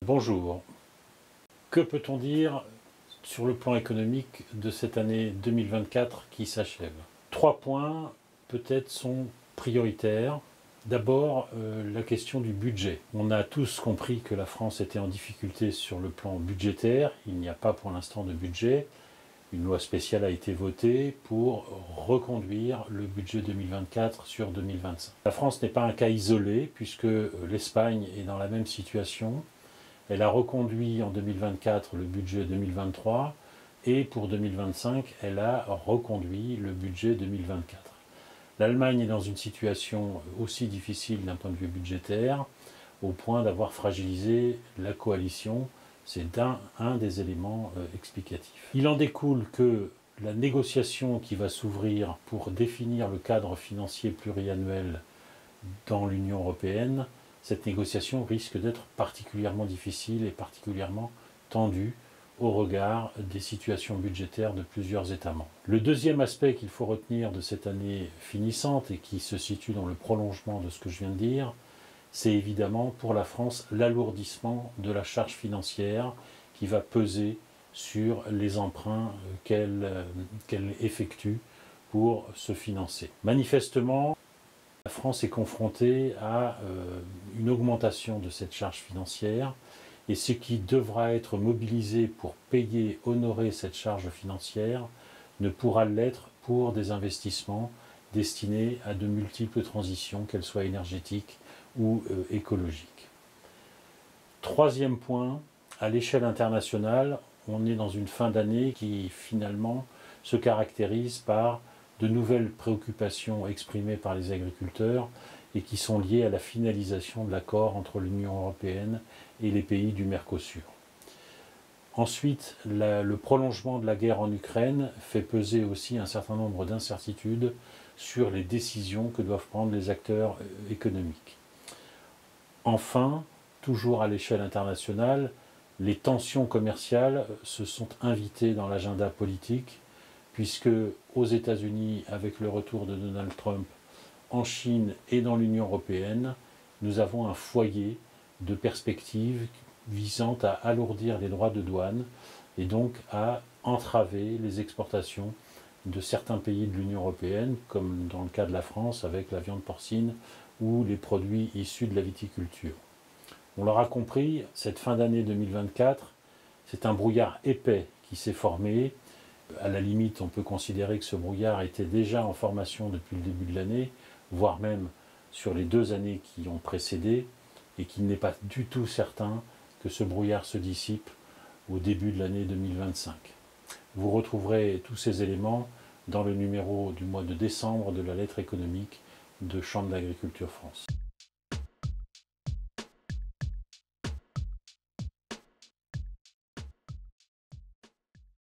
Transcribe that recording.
Bonjour. Que peut-on dire sur le plan économique de cette année 2024 qui s'achève? 3 points peut-être sont prioritaires. D'abord, la question du budget. On a tous compris que la France était en difficulté sur le plan budgétaire. Il n'y a pas pour l'instant de budget. Une loi spéciale a été votée pour reconduire le budget 2024 sur 2025. La France n'est pas un cas isolé puisque l'Espagne est dans la même situation. Elle a reconduit en 2024 le budget 2023 et pour 2025, elle a reconduit le budget 2024. L'Allemagne est dans une situation aussi difficile d'un point de vue budgétaire, au point d'avoir fragilisé la coalition. C'est un des éléments explicatifs. Il en découle que la négociation qui va s'ouvrir pour définir le cadre financier pluriannuel dans l'Union européenne, cette négociation risque d'être particulièrement difficile et particulièrement tendue au regard des situations budgétaires de plusieurs États membres. Le deuxième aspect qu'il faut retenir de cette année finissante et qui se situe dans le prolongement de ce que je viens de dire, c'est évidemment pour la France l'alourdissement de la charge financière qui va peser sur les emprunts qu'elle effectue pour se financer. Manifestement, la France est confrontée à une augmentation de cette charge financière et ce qui devra être mobilisé pour payer, honorer cette charge financière ne pourra l'être pour des investissements destinés à de multiples transitions, qu'elles soient énergétiques ou écologiques. Troisième point, à l'échelle internationale, on est dans une fin d'année qui finalement se caractérise par de nouvelles préoccupations exprimées par les agriculteurs et qui sont liées à la finalisation de l'accord entre l'Union européenne et les pays du Mercosur. Ensuite, le prolongement de la guerre en Ukraine fait peser aussi un certain nombre d'incertitudes sur les décisions que doivent prendre les acteurs économiques. Enfin, toujours à l'échelle internationale, les tensions commerciales se sont invitées dans l'agenda politique, puisque aux États-Unis, avec le retour de Donald Trump, en Chine et dans l'Union européenne, nous avons un foyer de perspectives visant à alourdir les droits de douane et donc à entraver les exportations de certains pays de l'Union européenne, comme dans le cas de la France avec la viande porcine ou les produits issus de la viticulture. On l'aura compris, cette fin d'année 2024, c'est un brouillard épais qui s'est formé. À la limite, on peut considérer que ce brouillard était déjà en formation depuis le début de l'année, voire même sur les 2 années qui ont précédé, et qu'il n'est pas du tout certain que ce brouillard se dissipe au début de l'année 2025. Vous retrouverez tous ces éléments dans le numéro du mois de décembre de la lettre économique de Chambre d'Agriculture France.